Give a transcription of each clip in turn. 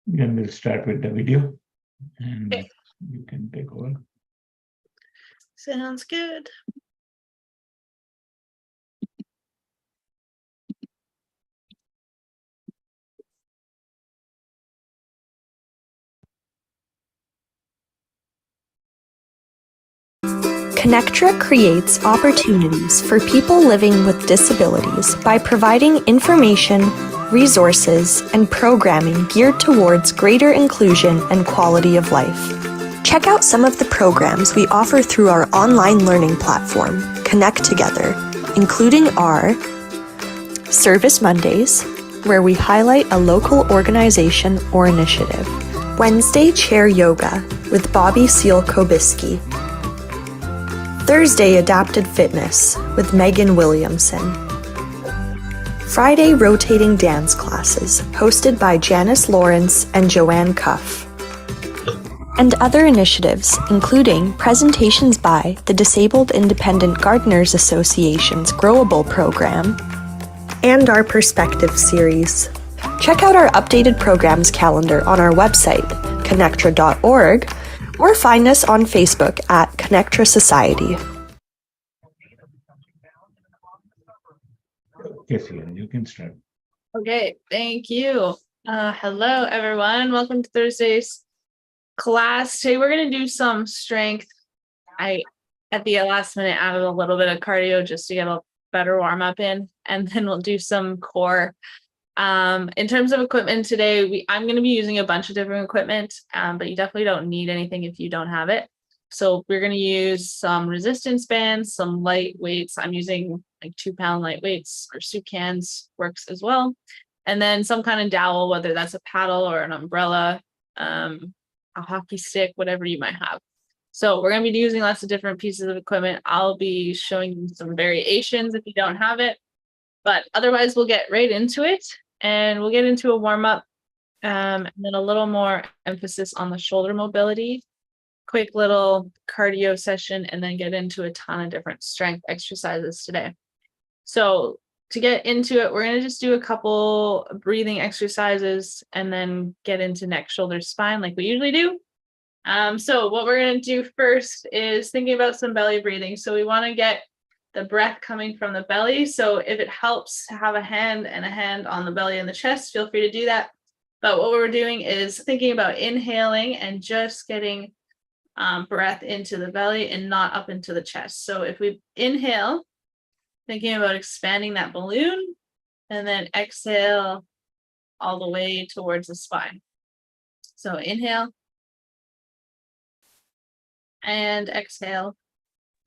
Then we'll start with the video and Okay. you can take over. Sounds good. ConnecTogether creates opportunities for people living with disabilities by providing information, resources, and programming geared towards greater inclusion and quality of life. Check out some of the programs we offer through our online learning platform, ConnecTogether, including our Service Mondays, where we highlight a local organization or initiative, Wednesday Chair Yoga with Bobby Seal-Kobiski, Thursday Adapted Fitness with Megan Williamson, Friday Rotating Dance Classes hosted by Janice Lawrence and Joanne Cuff, and other initiatives including presentations by the Disabled Independent Gardeners Association's Growable program and our Perspective series. Check out our updated programs calendar on our website, connectra.org, or find us on Facebook at ConnecTogether Society. Yes, yeah, you can start. Okay, thank you. Hello, everyone. Welcome to Thursday's class. Today we're going to do some strength. I, at the last minute, added a little bit of cardio just to get a better warm up in, and then we'll do some core. In terms of equipment today, I'm going to be using a bunch of different equipment, but you definitely don't need anything if you don't have it. So we're going to use some resistance bands, some light weights. I'm using like 2-pound light weights, or soup cans works as well. And then some kind of dowel, whether that's a paddle or an umbrella, a hockey stick, whatever you might have. So we're going to be using lots of different pieces of equipment. I'll be showing you some variations if you don't have it, but otherwise we'll get right into it. And we'll get into a warm up and then a little more emphasis on the shoulder mobility, quick little cardio session, and then get into a ton of different strength exercises today. So to get into it, we're going to just do a couple breathing exercises and then get into neck, shoulder, spine like we usually do. So what we're going to do first is thinking about some belly breathing. So we want to get the breath coming from the belly. So if it helps to have a hand on the belly and the chest, feel free to do that. But what we're doing is thinking about inhaling and just getting breath into the belly and not up into the chest. So if we inhale, thinking about expanding that balloon, and then exhale all the way towards the spine. So inhale and exhale.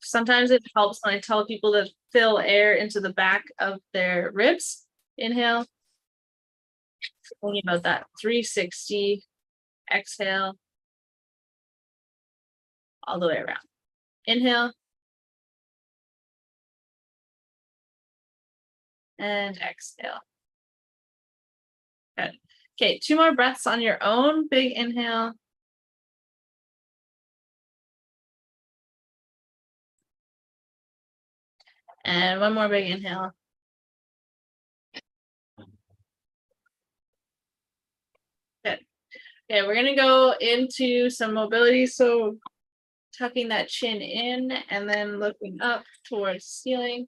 Sometimes it helps when I tell people to fill air into the back of their ribs. Inhale. Thinking about that 360. Exhale. All the way around. Inhale. And exhale. Good. Okay, 2 more breaths on your own. Big inhale. And 1 more big inhale. Good. Okay, we're gonna go into some mobility. So tucking that chin in and then looking up towards the ceiling.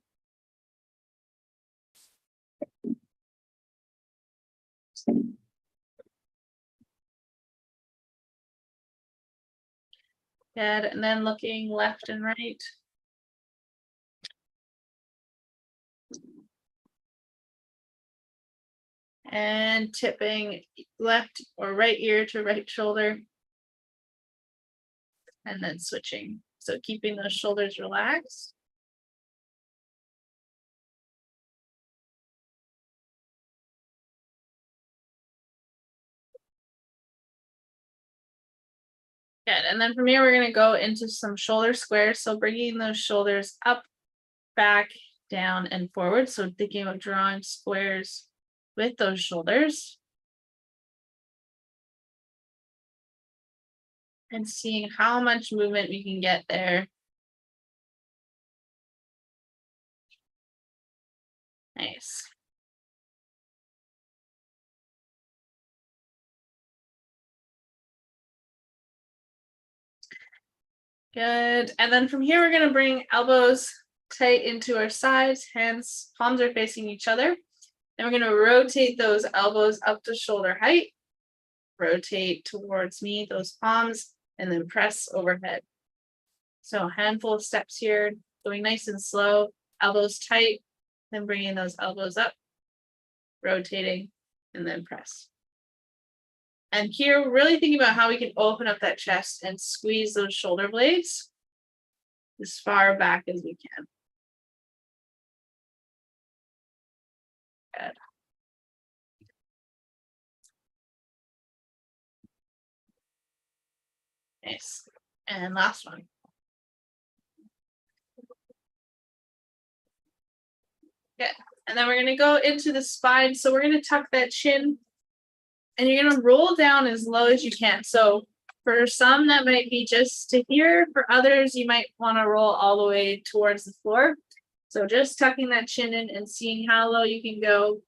Good, and then looking left and right. And tipping left or right ear to right shoulder. And then switching. So keeping those shoulders relaxed. Good, and then from here, we're gonna go into some shoulder squares. So bringing those shoulders up, back, down, and forward. So thinking about drawing squares with those shoulders. And seeing how much movement we can get there. Nice. Good. And then from here, we're going to bring elbows tight into our sides, hands, palms are facing each other. And we're going to rotate those elbows up to shoulder height. Rotate towards me, those palms, and then press overhead. So a handful of steps here, going nice and slow, elbows tight, then bringing those elbows up, rotating, and then press. And here, we're really thinking about how we can open up that chest and squeeze those shoulder blades as far back as we can. Good. Nice. And last one. Good. And then we're going to go into the spine. So we're going to tuck that chin and you're going to roll down as low as you can. So for some, that might be just to here. For others, you might want to roll all the way towards the floor. So just tucking that chin in and seeing how low you can go.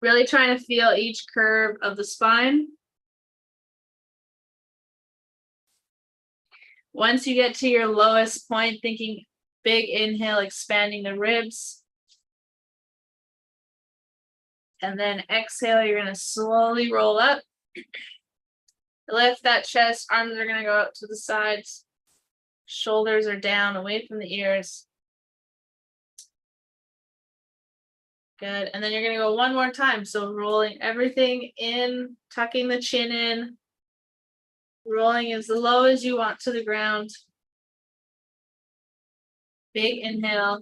Really trying to feel each curve of the spine. Once you get to your lowest point, thinking big inhale, expanding the ribs. And then exhale, you're going to slowly roll up. Lift that chest, arms are going to go out to the sides. Shoulders are down, away from the ears. Good. And then you're going to go one more time. So rolling everything in, tucking the chin in, rolling as low as you want to the ground. Big inhale.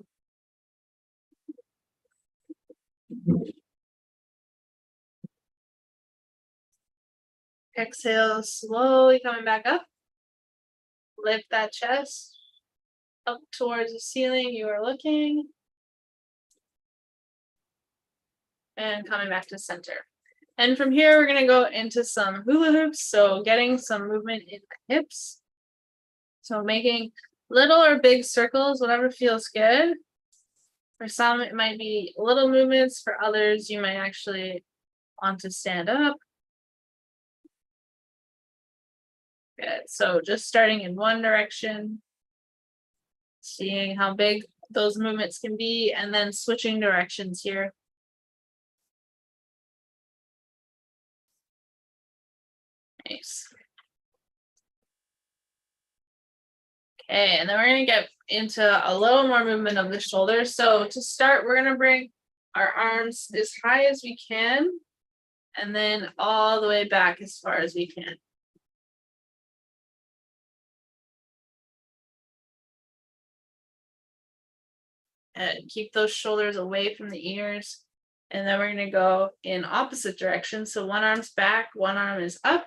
Exhale, slowly coming back up. Lift that chest up towards the ceiling you are looking. And coming back to center. And from here, we're going to go into some hula hoops. So getting some movement in the hips. So making little or big circles, whatever feels good. For some, it might be little movements. For others, you might actually want to stand up. Good. So just starting in one direction, seeing how big those movements can be, and then switching directions here. Nice. Okay, and then we're going to get into a little more movement of the shoulders. So to start, we're going to bring our arms as high as we can, and then all the way back as far as we can. And keep those shoulders away from the ears. And then we're going to go in opposite direction. So one arm's back, one arm is up.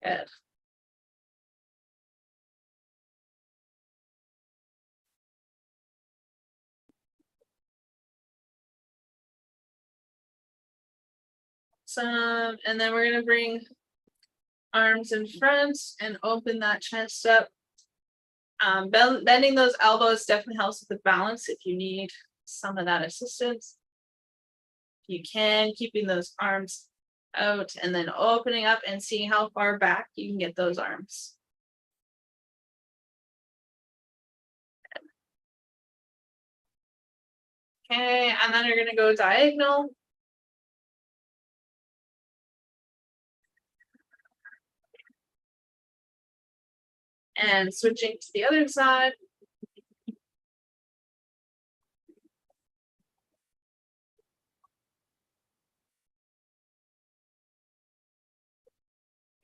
Good. And then we're going to bring arms in front and open that chest up. Bending those elbows definitely helps with the balance if you need some of that assistance. If you can, keeping those arms out and then opening up and seeing how far back you can get those arms. Okay, and then you're going to go diagonal. And switching to the other side.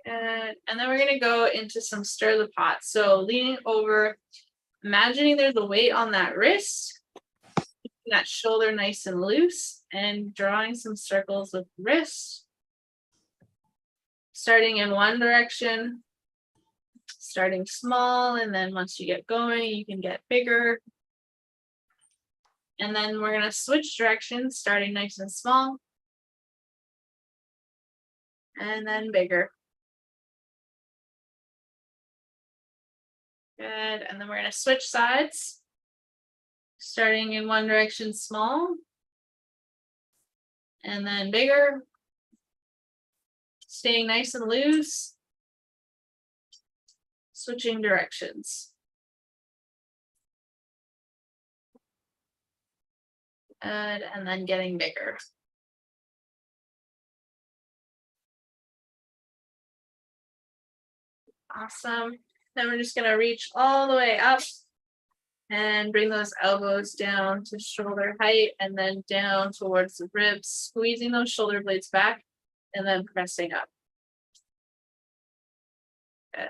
And then we're going to go into some stir the pot. So leaning over, imagining there's a weight on that wrist, keeping that shoulder nice and loose, and drawing some circles with the wrist. Starting in one direction, starting small, and then once you get going, you can get bigger. And then we're going to switch directions, starting nice and small, and then bigger. Good. And then we're going to switch sides, starting in one direction, small, and then bigger, staying nice and loose. Switching directions. And then getting bigger. Awesome. Then we're just going to reach all the way up and bring those elbows down to shoulder height and then down towards the ribs, squeezing those shoulder blades back and then pressing up. Good.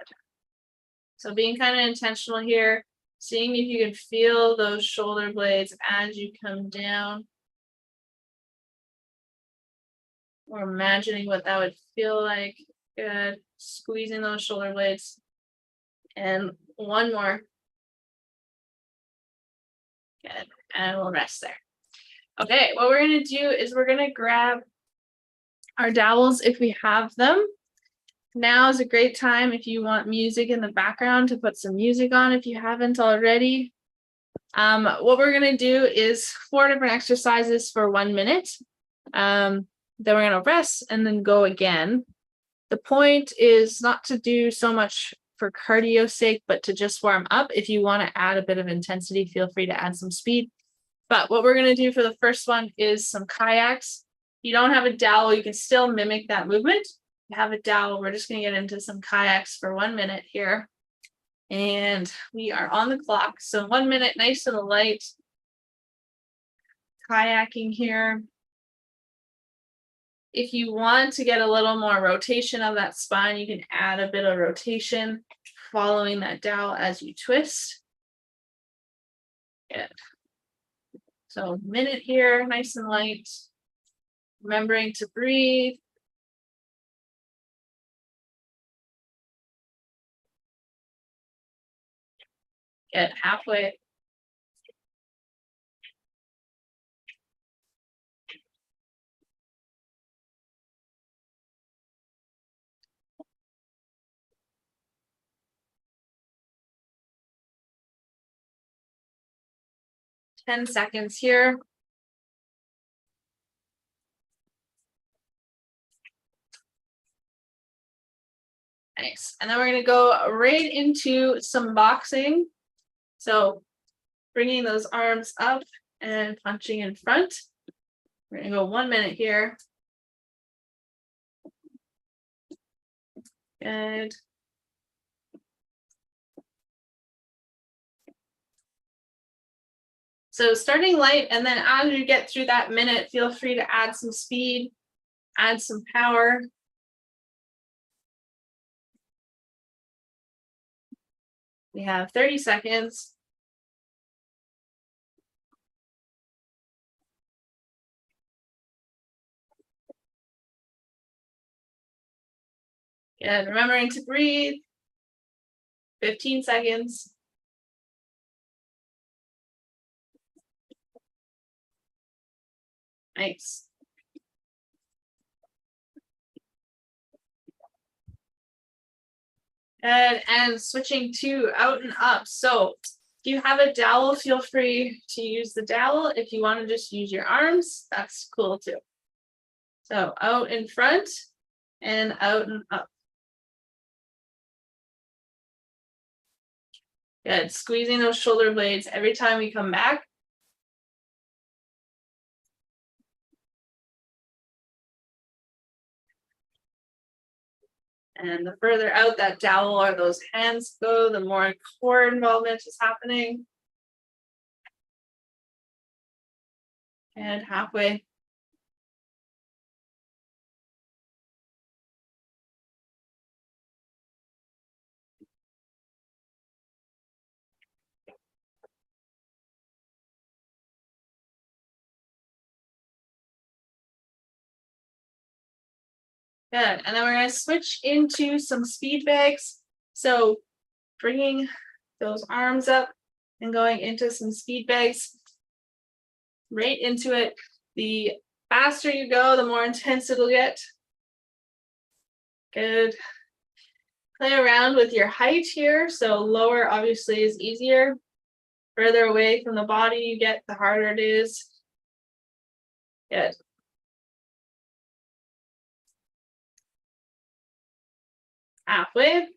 So being kind of intentional here, seeing if you can feel those shoulder blades as you come down. Or imagining what that would feel like. Good. Squeezing those shoulder blades. And one more. Good. And we'll rest there. Okay, what we're going to do is we're going to grab our dowels if we have them. Now is a great time if you want music in the background to put some music on if you haven't already. What we're going to do is 4 different exercises for 1 minute. Then we're going to rest and then go again. The point is not to do so much for cardio's sake, but to just warm up. If you want to add a bit of intensity, feel free to add some speed. But what we're going to do for the first one is some kayaks. If you don't have a dowel, you can still mimic that movement. If you have a dowel, we're just going to get into some kayaks for 1 minute here. And we are on the clock. So 1 minute, nice and light. Kayaking here. If you want to get a little more rotation of that spine, you can add a bit of rotation following that dowel as you twist. Good. So minute here, nice and light. Remembering to breathe. Get halfway. Ten seconds here. Nice. And then we're going to go right into some boxing. So bringing those arms up and punching in front. We're going to go 1 minute here. Good. So starting light, and then as you get through that minute, feel free to add some speed, add some power. We have 30 seconds. And remembering to breathe. 15 seconds. Nice. And switching to out and up. So if you have a dowel, feel free to use the dowel. If you want to just use your arms, that's cool too. So out in front and out and up. Good. Squeezing those shoulder blades every time we come back. And the further out that dowel or those hands go, the more core involvement is happening. And halfway. Good. And then we're going to switch into some speed bags. So bringing those arms up and going into some speed bags. Right into it. The faster you go, the more intense it'll get. Good. Play around with your height here. So lower obviously is easier. Further away from the body you get, the harder it is. Good. halfway.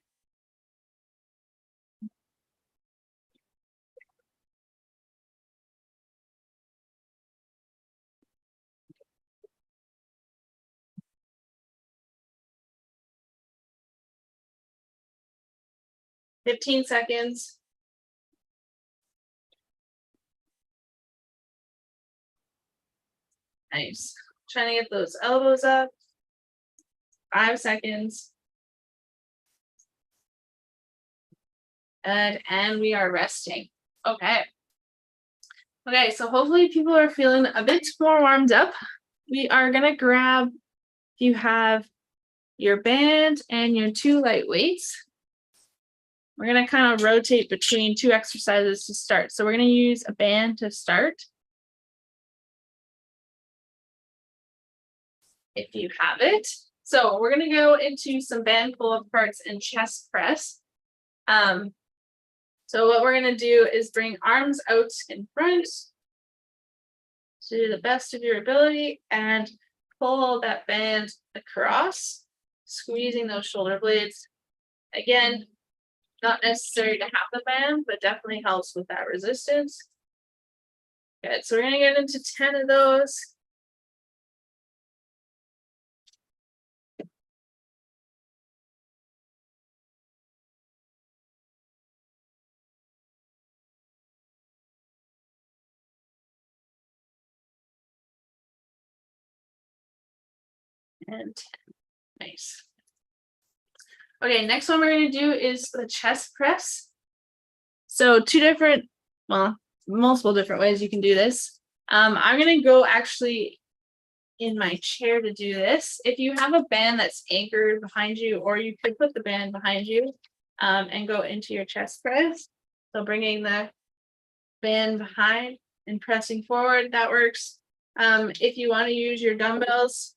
$15 seconds. Nice. Trying to get those elbows up. 5 seconds. And we are resting. Okay. Okay, so hopefully people are feeling a bit more warmed up. We are gonna grab, if you have your band and your 2 light weights, we're gonna kind of rotate between 2 exercises to start. So we're gonna use a band to start. If you have it. So we're gonna go into some band pull-up parts and chest press. So what we're gonna do is bring arms out in front to the best of your ability and pull that band across, squeezing those shoulder blades. Again, not necessary to have the band, but definitely helps with that resistance. Good, so we're gonna get into 10 of those. And 10. Nice. Okay, next one we're going to do is the chest press. So multiple different ways you can do this. I'm going to go actually in my chair to do this. If you have a band that's anchored behind you, or you could put the band behind you and go into your chest press. So bringing the band behind and pressing forward, that works. If you want to use your dumbbells,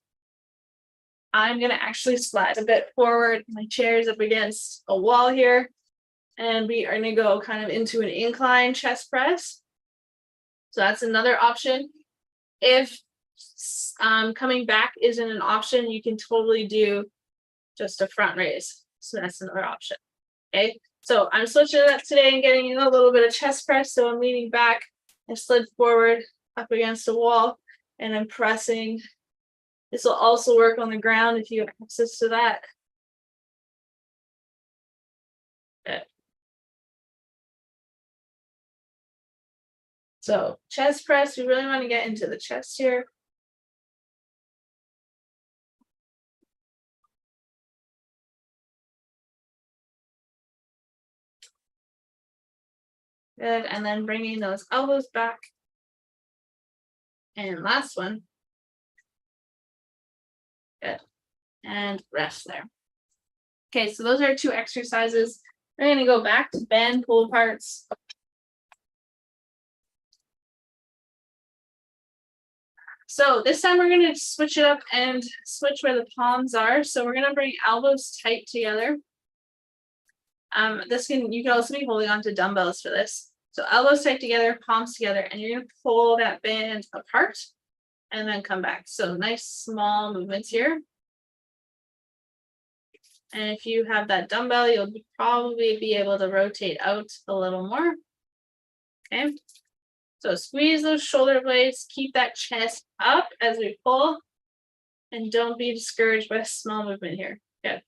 I'm gonna actually slide a bit forward. My chair is up against a wall here, and we are gonna go kind of into an incline chest press. So that's another option. If coming back isn't an option, you can totally do just a front raise. So that's another option. Okay, so I'm switching it up today and getting in a little bit of chest press. So I'm leaning back and slid forward up against a wall, and I'm pressing. This will also work on the ground if you have access to that. Good. So chest press, we really want to get into the chest here. Good, and then bringing those elbows back. And last one. Good, and rest there. Okay, so those are 2 exercises. We're gonna go back to band pull parts. So this time we're gonna switch it up and switch where the palms are. So we're gonna bring elbows tight together. You can also be holding on to dumbbells for this. So elbows tight together, palms together, and you're gonna pull that band apart and then come back. So nice small movements here. And if you have that dumbbell, you'll probably be able to rotate out a little more. Okay. So squeeze those shoulder blades, keep that chest up as we pull, and don't be discouraged by a small movement here. Good.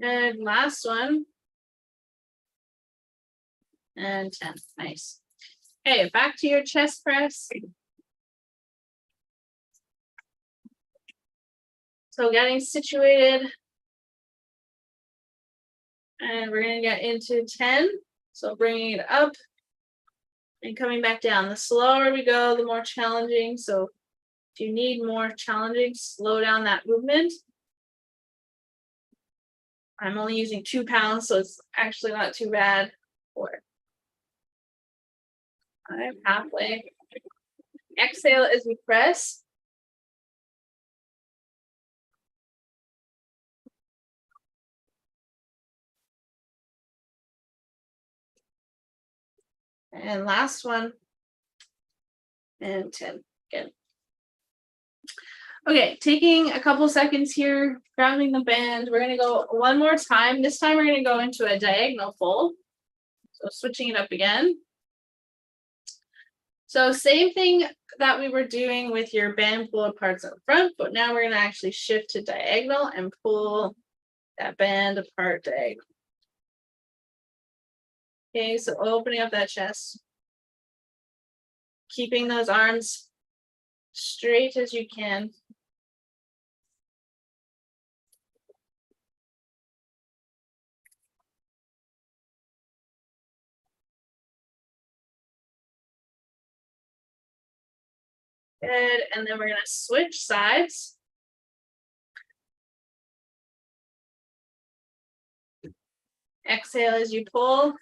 Good, last one. And 10, nice. Okay, back to your chest press. So getting situated. And we're gonna get into 10. So bringing it up and coming back down. The slower we go, the more challenging. So if you need more challenging, slow down that movement. I'm only using 2 pounds, so it's actually not too bad. I'm halfway. Exhale as we press. And last one. And 10. Good. Okay, taking a couple seconds here, grounding the band. We're gonna go one more time. This time we're gonna go into a diagonal fold. So switching it up again. So same thing that we were doing with your band pull aparts up front, but now we're gonna actually shift to diagonal and pull that band apart diagonal. Okay, so opening up that chest. Keeping those arms straight as you can. Good, and then we're gonna switch sides. Exhale as you pull.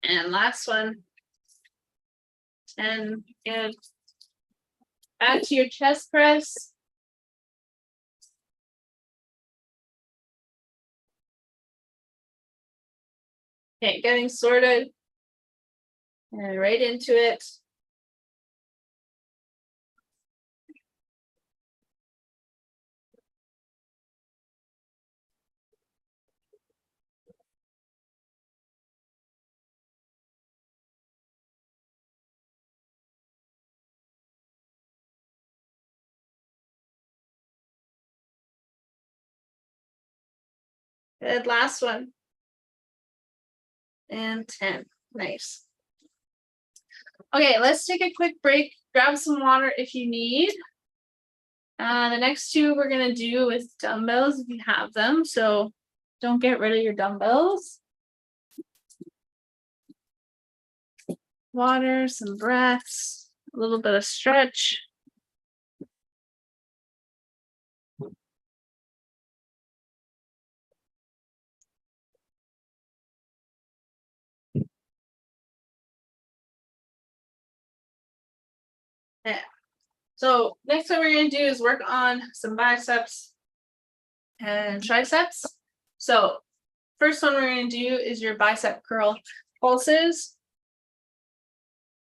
And last one. 10, good. Back to your chest press. Okay, getting sorted. And right into it. Good, last one. And 10, nice. Okay, let's take a quick break, grab some water if you need. The next two we're gonna do with dumbbells if you have them, so don't get rid of your dumbbells. Water, some breaths, a little bit of stretch. Yeah. So next thing we're gonna do is work on some biceps and triceps. So first one we're gonna do is your bicep curl pulses.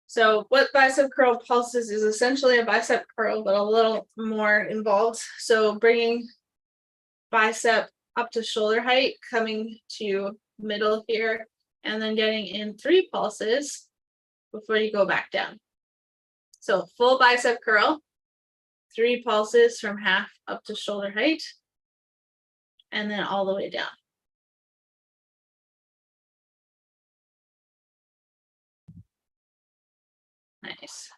So what bicep curl pulses is essentially a bicep curl, but a little more involved. So bringing bicep up to shoulder height, coming to middle here, and then getting in 3 pulses before you go back down. So full bicep curl, 3 pulses from half up to shoulder height, and then all the way down. Nice.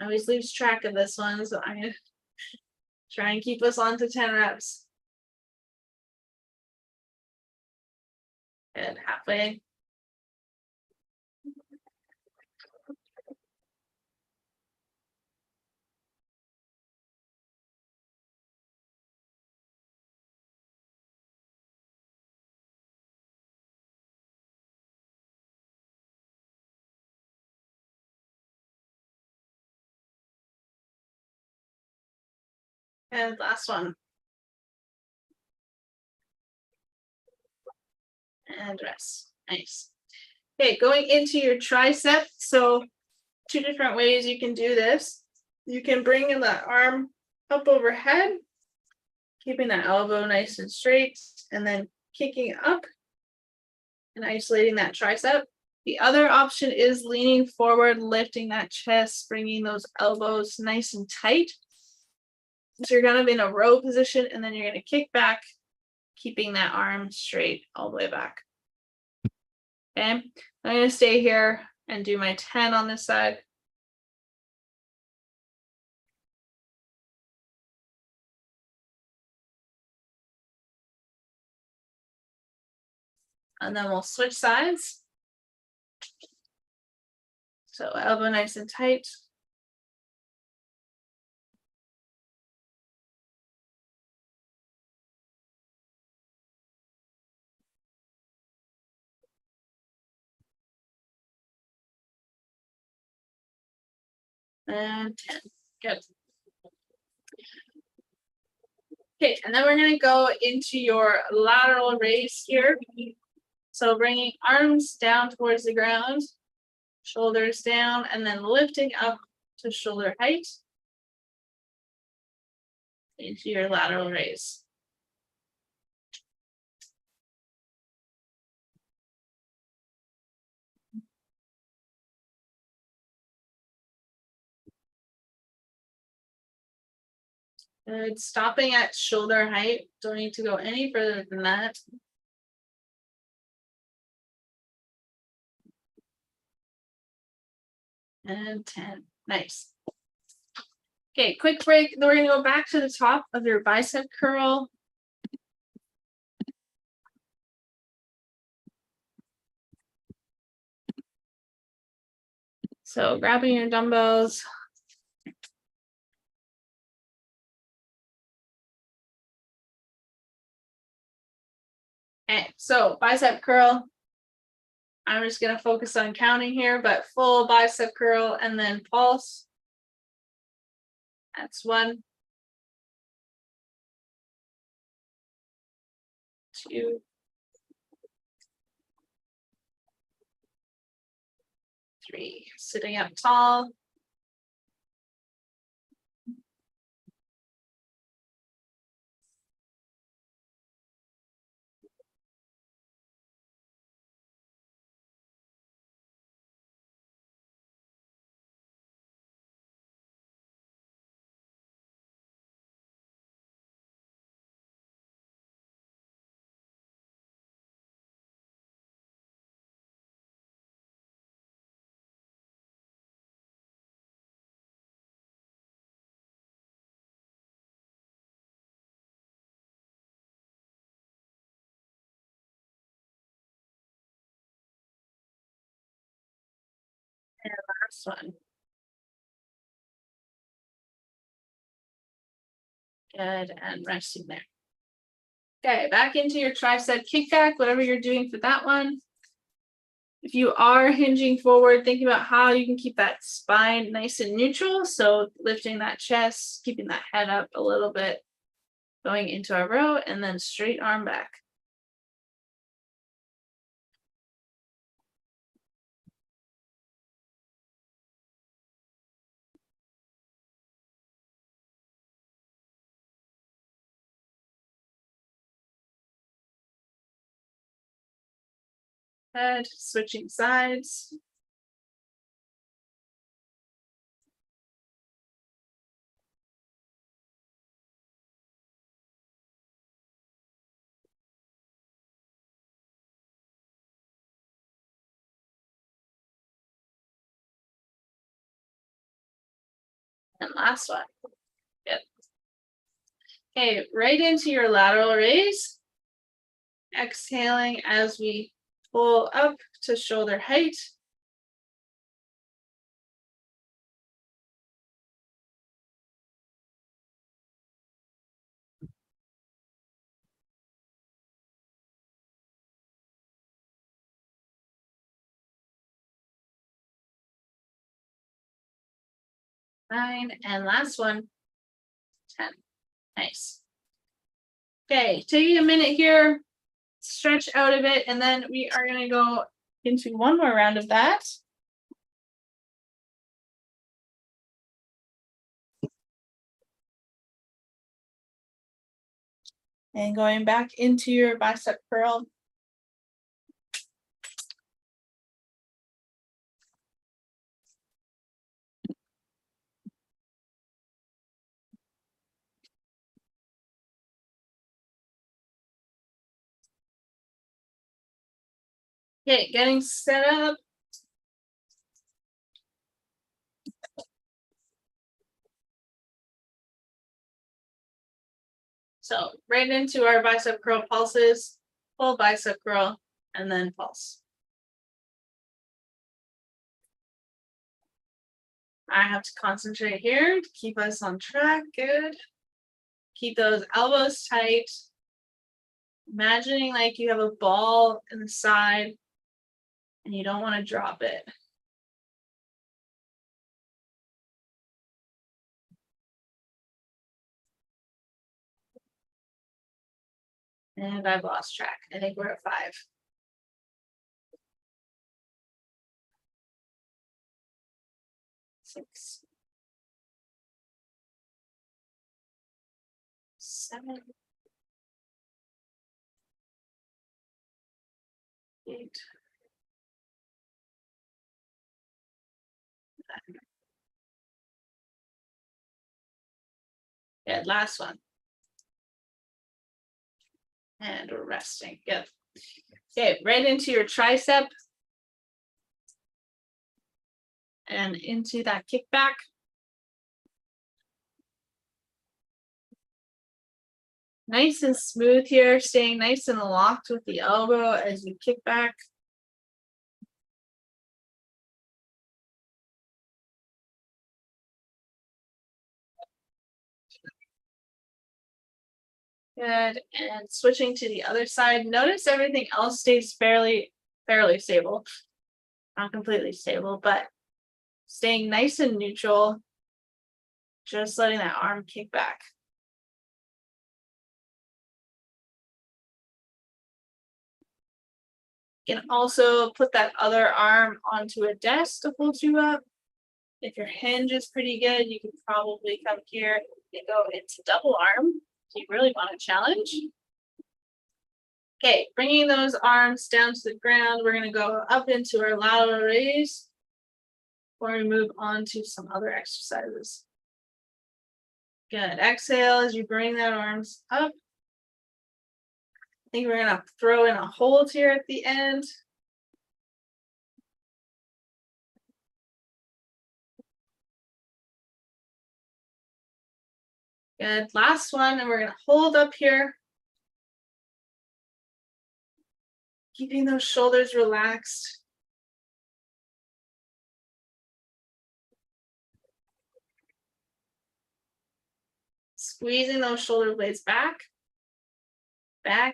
I always lose track of this one, so I'm gonna try and keep us on to 10 reps. Good, halfway. And last one. And rest. Nice. Okay, going into your tricep. So 2 different ways you can do this. You can bring in the arm up overhead, keeping that elbow nice and straight, and then kicking up and isolating that tricep. The other option is leaning forward, lifting that chest, bringing those elbows nice and tight. So you're kind of in a row position, and then you're going to kick back, keeping that arm straight all the way back. Okay, I'm going to stay here and do my 10 on this side. And then we'll switch sides. So elbow nice and tight. and 10. Good. Okay, and then we're going to go into your lateral raise here. So bringing arms down towards the ground, shoulders down, and then lifting up to shoulder height into your lateral raise. Good. Stopping at shoulder height. Don't need to go any further than that. And 10. Nice. Okay, quick break. Then we're going to go back to the top of your bicep curl. So grabbing your dumbbells. Okay, so bicep curl. I'm just going to focus on counting here, but full bicep curl and then pulse. That's 1, 2, 3. Sitting up tall. 1. Good, and resting there. Okay, back into your tricep kickback, whatever you're doing for that one. If you are hinging forward, think about how you can keep that spine nice and neutral. So lifting that chest, keeping that head up a little bit, going into our row, and then straight arm back. Head, switching sides. And last one. Good. Okay, right into your lateral raise. Exhaling as we pull up to shoulder height. Nine, and last one, 10. Nice. Okay, taking a minute here, stretch out a bit, and then we are going to go into one more round of that. And going back into your bicep curl. Okay, getting set up. So right into our bicep curl pulses, full bicep curl, and then pulse. I have to concentrate here to keep us on track. Good. Keep those elbows tight. Imagining like you have a ball in the side and you don't want to drop it. And I've lost track. I think we're at 5. Six. 7. 8. 9. Good, last one. And we're resting. Good. Okay, right into your tricep. And into that kickback. Nice and smooth here, staying nice and locked with the elbow as you kick back. Good, and switching to the other side. Notice everything else stays fairly stable. Not completely stable, but staying nice and neutral. Just letting that arm kick back. You can also put that other arm onto a desk to hold you up. If your hinge is pretty good, you can probably come here and go into double arm if you really want a challenge. Okay, bringing those arms down to the ground, we're going to go up into our lateral raise before we move on to some other exercises. Good. Exhale as you bring that arms up. I think we're going to throw in a hold here at the end. Good. Last one, and we're going to hold up here. Keeping those shoulders relaxed. Squeezing those shoulder blades back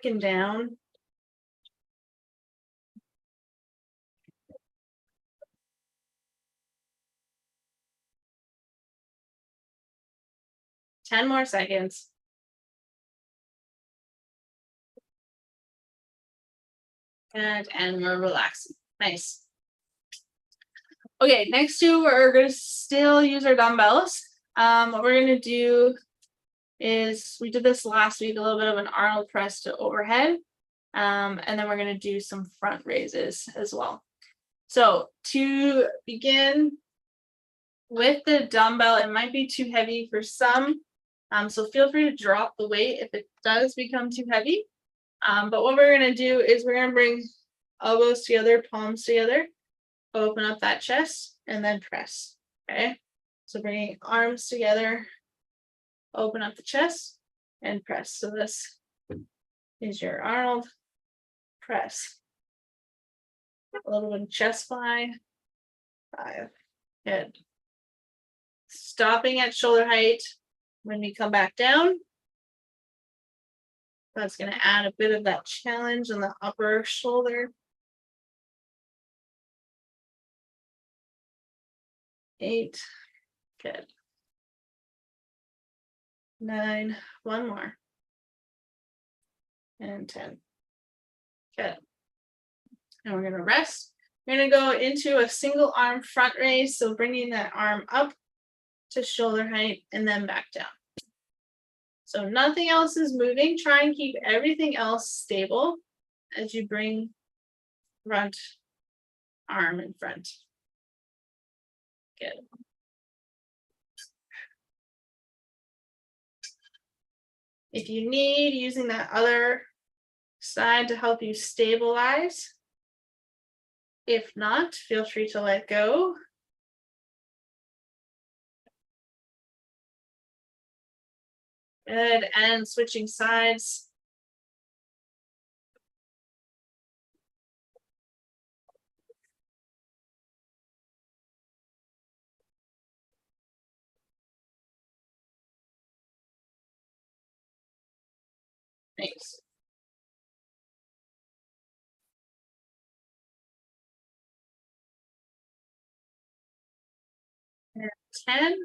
and down. Ten more seconds. Good, and we're relaxing. Nice. Okay, next two, we're going to still use our dumbbells. What we're going to do is, we did this last week, a little bit of an Arnold press to overhead. And then we're going to do some front raises as well. So to begin with the dumbbell, it might be too heavy for some. So feel free to drop the weight if it does become too heavy. But what we're going to do is we're going to bring elbows together, palms together, open up that chest, and then press. Okay. So bringing arms together, open up the chest, and press. So this is your Arnold press. A little bit of chest fly. 5. Good. Stopping at shoulder height when we come back down. That's going to add a bit of that challenge in the upper shoulder. 8. Good. 9. One more. And 10. Good. And we're going to rest. We're going to go into a single arm front raise. So bringing that arm up to shoulder height and then back down. So nothing else is moving. Try and keep everything else stable as you bring front arm in front. Good. If you need, using that other side to help you stabilize. If not, feel free to let go. Good, and switching sides. Thanks. And 10.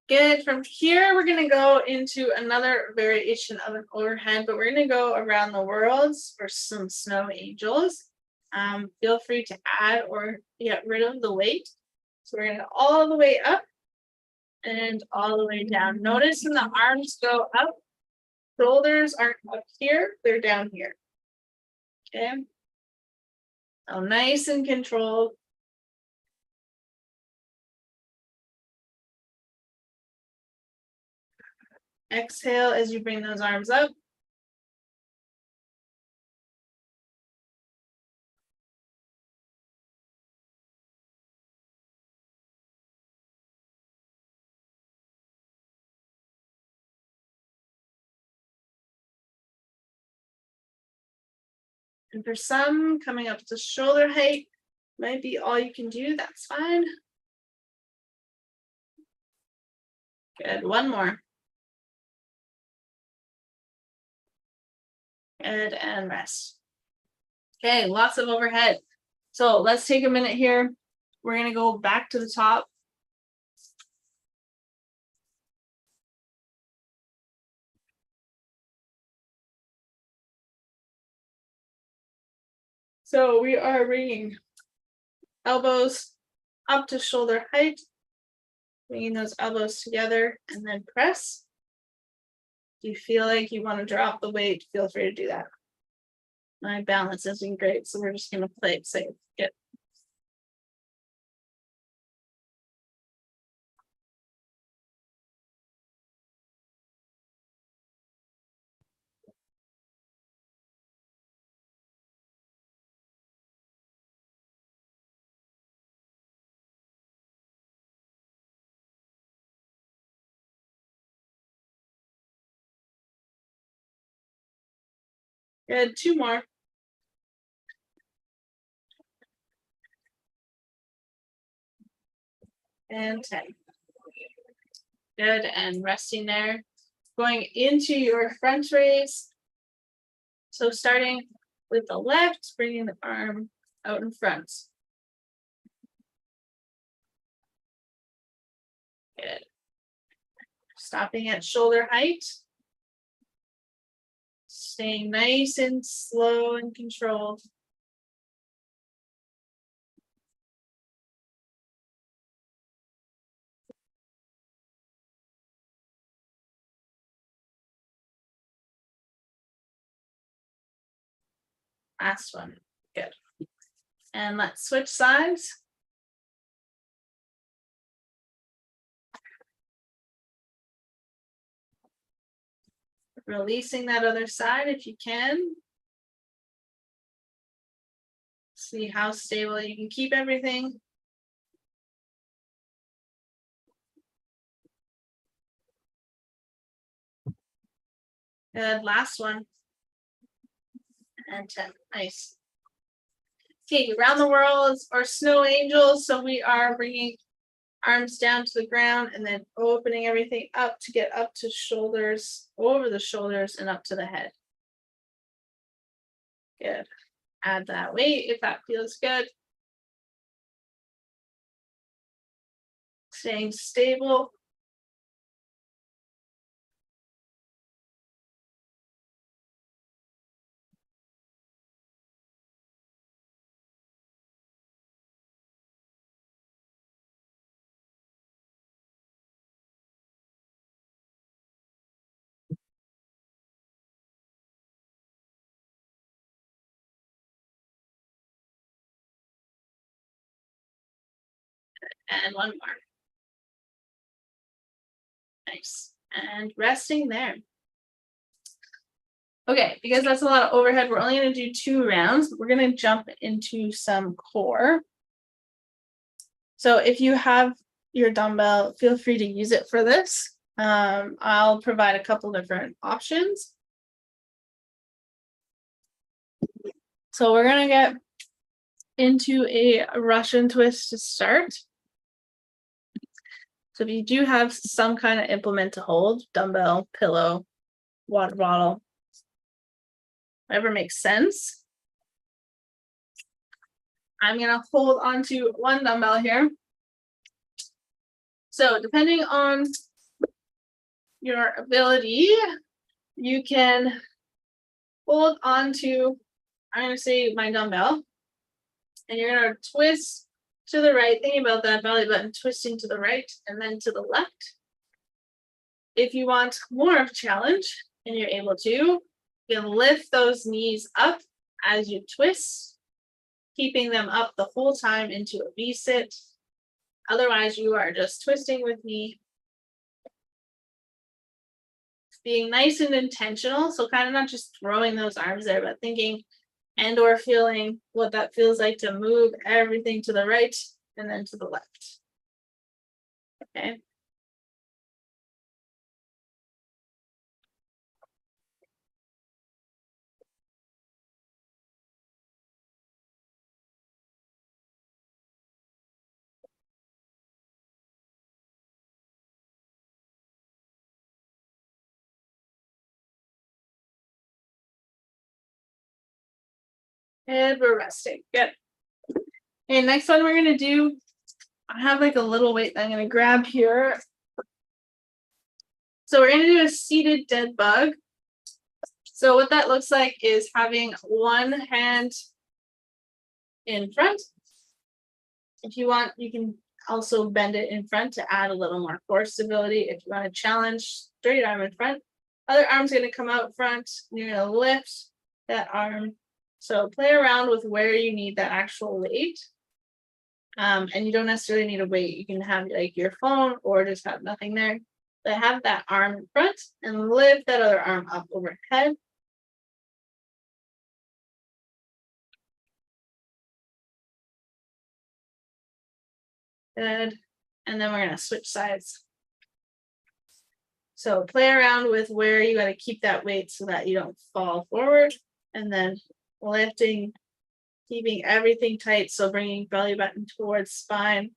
Good. From here, we're going to go into another variation of an overhead, but we're going to go around the worlds for some snow angels. Feel free to add or get rid of the weight. So we're going to go all the way up and all the way down. Notice when the arms go up, shoulders aren't up here, they're down here. Okay. So nice and controlled. Exhale as you bring those arms up. And for some, coming up to shoulder height might be all you can do. That's fine. Good. One more. Good. And rest. Okay, lots of overhead. So let's take a minute here. We're going to go back to the top. So we are bringing elbows up to shoulder height, bringing those elbows together and then press. If you feel like you want to drop the weight, feel free to do that. My balance isn't great, so we're just going to play it safe. Good. Good. Two more. And 10. Good. And resting there. Going into your front raise. So starting with the left, bringing the arm out in front. Good. Stopping at shoulder height. Staying nice and slow and controlled. Last one. Good. And let's switch sides. Releasing that other side if you can. See how stable you can keep everything. Good. Last one. And 10. Nice. Okay, around the world or snow angels. So we are bringing arms down to the ground and then opening everything up to get up to shoulders, over the shoulders and up to the head. Good. Add that weight if that feels good. Staying stable. And one more. Nice. And resting there. Okay, because that's a lot of overhead, we're only going to do 2 rounds. We're going to jump into some core. So if you have your dumbbell, feel free to use it for this. I'll provide a couple different options. So we're going to get into a Russian twist to start. So if you do have some kind of implement to hold, dumbbell, pillow, water bottle, whatever makes sense. I'm going to hold onto one dumbbell here. So depending on your ability, you can hold on to, I'm going to say my dumbbell, and you're going to twist to the right, thinking about that belly button twisting to the right and then to the left. If you want more of a challenge and you're able to, you can lift those knees up as you twist, keeping them up the whole time into a V-sit. Otherwise, you are just twisting with me. Being nice and intentional, so kind of not just throwing those arms there, but thinking and or feeling what that feels like to move everything to the right and then to the left. Okay. And we're resting. Good. Okay, next one we're gonna do, I have like a little weight that I'm gonna grab here. So we're gonna do a seated dead bug. So what that looks like is having one hand in front. If you want, you can also bend it in front to add a little more core stability. If you want to challenge, straight arm in front. Other arm's gonna come out front. You're gonna lift that arm. So play around with where you need that actual weight. And you don't necessarily need a weight. You can have like your phone or just have nothing there. But have that arm in front and lift that other arm up overhead. Good. And then we're going to switch sides. So play around with where you got to keep that weight so that you don't fall forward. And then lifting, keeping everything tight. So bringing belly button towards spine.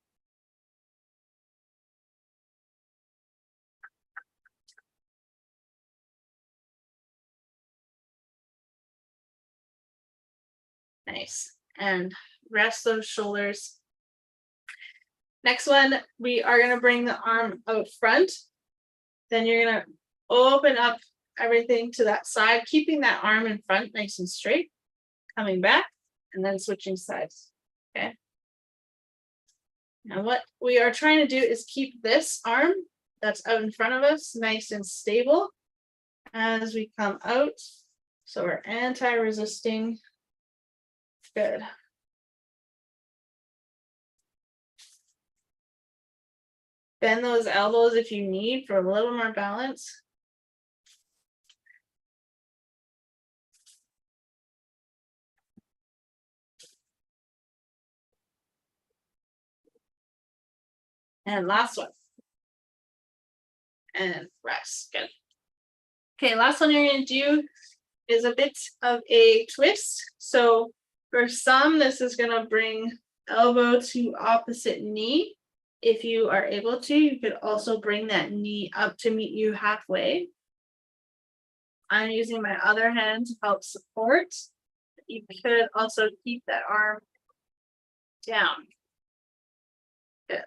Nice. And rest those shoulders. Next one, we are going to bring the arm out front. Then you're going to open up everything to that side, keeping that arm in front nice and straight, coming back, and then switching sides. Okay. Now what we are trying to do is keep this arm that's out in front of us nice and stable as we come out. So we're anti-resisting. Good. Bend those elbows if you need for a little more balance. And last one. And rest. Good. Okay, last one you're going to do is a bit of a twist. So for some, this is going to bring elbow to opposite knee. If you are able to, you could also bring that knee up to meet you halfway. I'm using my other hand to help support. You could also keep that arm down. Good.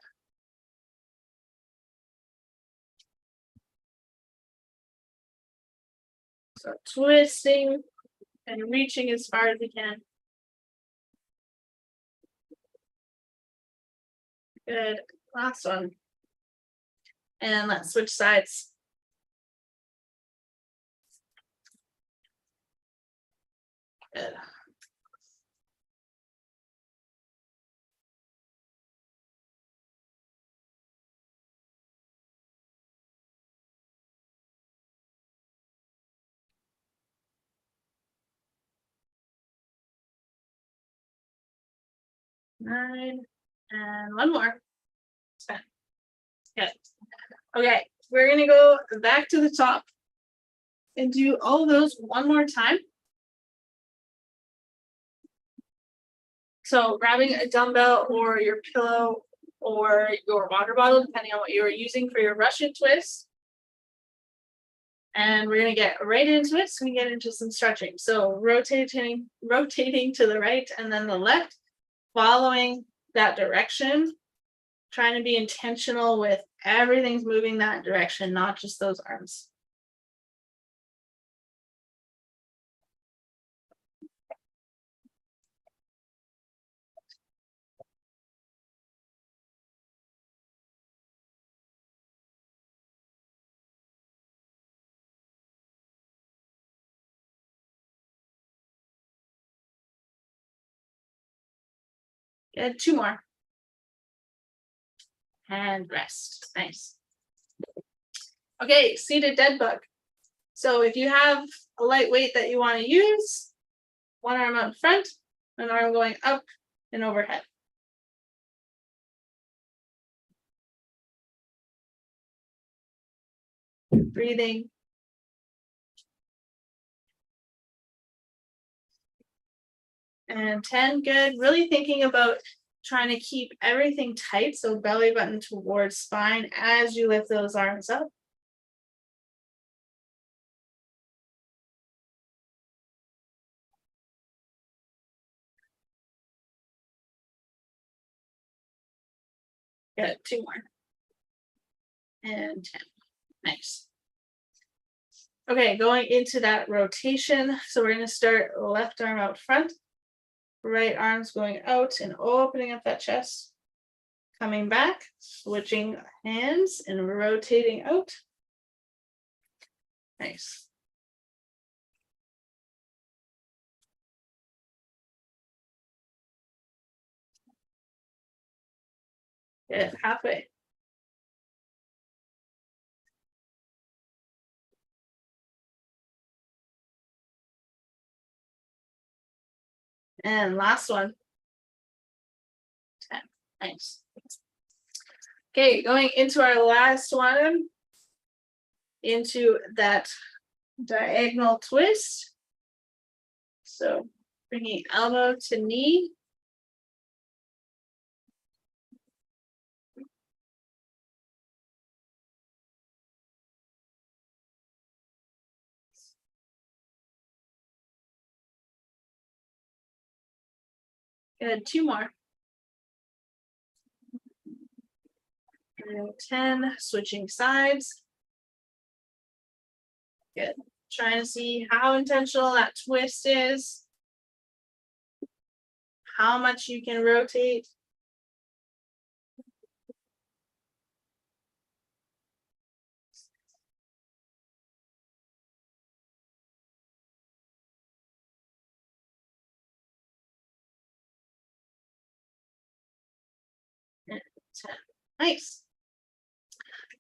So twisting and reaching as far as we can. Good. Last one. And let's switch sides. Good. Nine and one more. 10. Good. Okay, we're gonna go back to the top and do all those one more time. So grabbing a dumbbell or your pillow or your water bottle, depending on what you are using for your Russian twist. And we're gonna get right into it. So we get into some stretching. So rotating to the right and then the left, following that direction. trying to be intentional with everything's moving that direction, not just those arms. Good, 2 more. And rest, nice. Okay, seated dead bug. So if you have a light weight that you want to use, one arm out front, an arm going up and overhead. Breathing. And 10, good. Really thinking about trying to keep everything tight, so belly button towards spine as you lift those arms up. Good, 2 more. And 10, nice. Okay, going into that rotation. So we're gonna start left arm out front, right arm's going out and opening up that chest. Coming back, switching hands and rotating out. Nice. Good, halfway. And last one. 10, nice. Okay, going into our last one, into that diagonal twist. So bringing elbow to knee. Good, 2 more. And 10, switching sides. Good. Trying to see how intentional that twist is. How much you can rotate. And 10. Nice.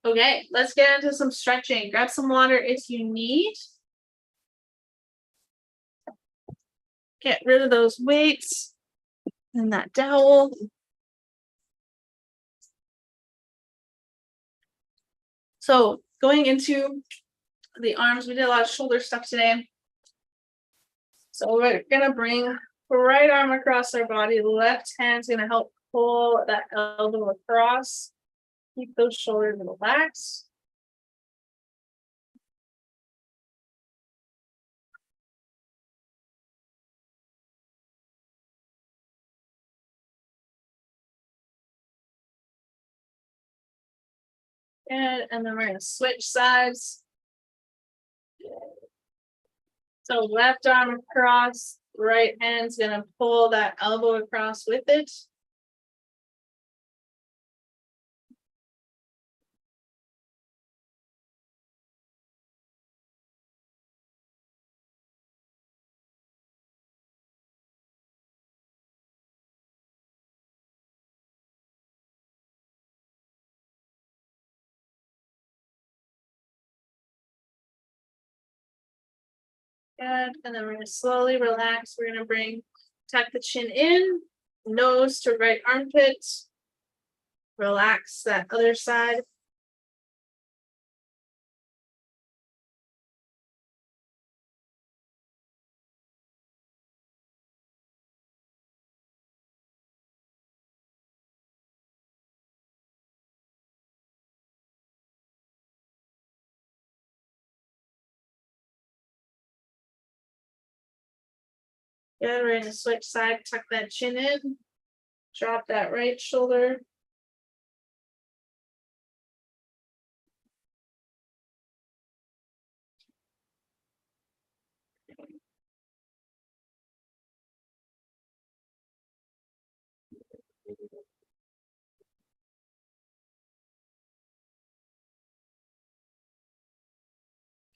Okay, let's get into some stretching. Grab some water if you need. Get rid of those weights and that dowel. So going into the arms, we did a lot of shoulder stuff today. So we're gonna bring right arm across our body, left hand's gonna help pull that elbow across. Keep those shoulders relaxed. Good, and then we're gonna switch sides. So left arm across, right hand's gonna pull that elbow across with it. Good, and then we're gonna slowly relax. We're gonna tuck the chin in, nose to right armpit. Relax that other side. Good, we're gonna switch side, tuck that chin in, drop that right shoulder.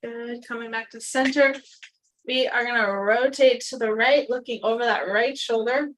Good. Coming back to center. We are going to rotate to the right, looking over that right shoulder.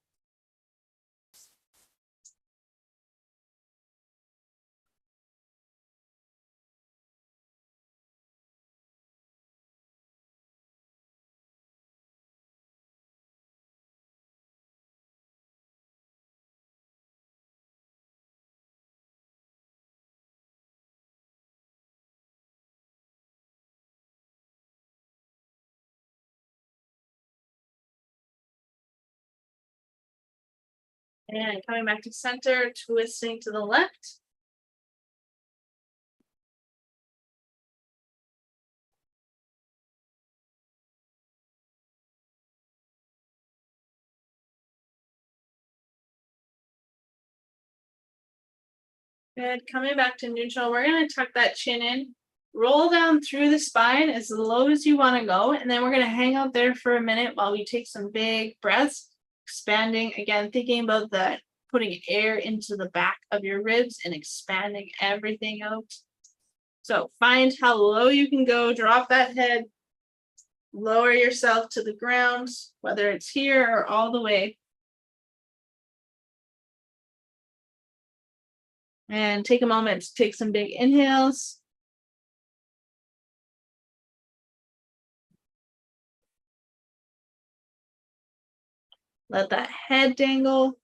And coming back to center, twisting to the left. Good. Coming back to neutral, we're going to tuck that chin in, roll down through the spine as low as you want to go, and then we're going to hang out there for a minute while we take some big breaths, expanding, again, thinking about that, putting air into the back of your ribs and expanding everything out. So find how low you can go, drop that head, lower yourself to the ground, whether it's here or all the way. And take a moment to take some big inhales. Let that head dangle.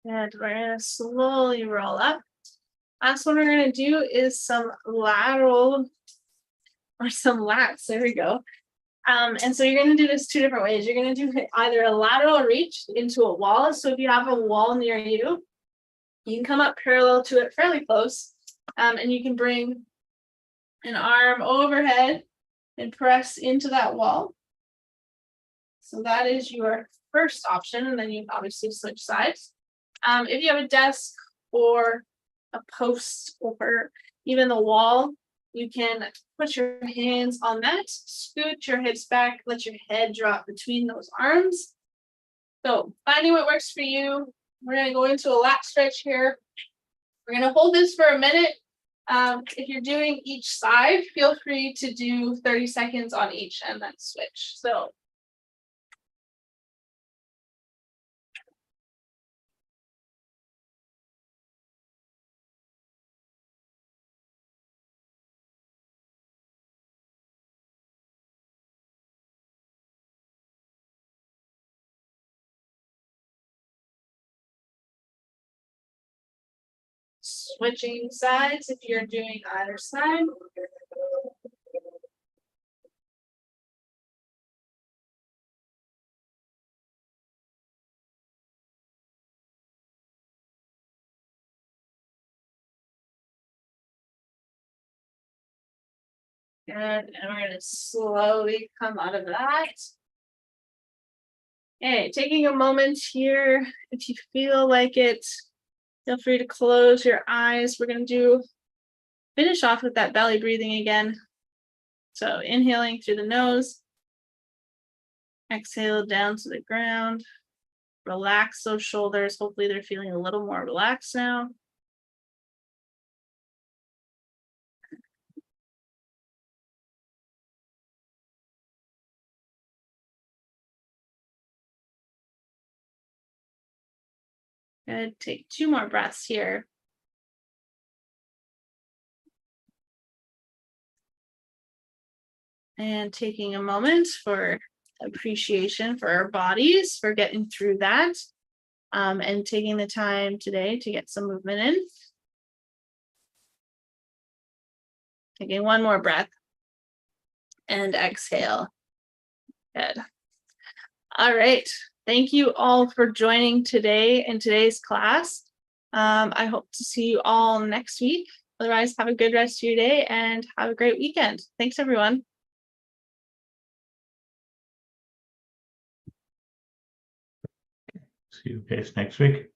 And we're going to slowly roll up. Last one we're going to do is some lateral or some lats. There we go. And so you're going to do this two different ways. You're going to do either a lateral reach into a wall. So if you have a wall near you, you can come up parallel to it fairly close. And you can bring an arm overhead and press into that wall. So that is your first option. And then you obviously switch sides. If you have a desk or a post or even the wall, you can put your hands on that, scoot your hips back, let your head drop between those arms. So finding what works for you. We're going to go into a lat stretch here. We're going to hold this for a minute. If you're doing each side, feel free to do 30 seconds on each and then switch. So switching sides if you're doing either side. Good, and we're going to slowly come out of that. Okay, taking a moment here, if you feel like it, feel free to close your eyes. We're going to finish off with that belly breathing again. So inhaling through the nose, exhale down to the ground, relax those shoulders. Hopefully they're feeling a little more relaxed now. Good, take 2 more breaths here. And taking a moment for appreciation for our bodies, for getting through that, and taking the time today to get some movement in. Taking 1 more breath and exhale. Good. All right. Thank you all for joining today in today's class. I hope to see you all next week. Otherwise, have a good rest of your day and have a great weekend. Thanks, everyone. See you guys next week.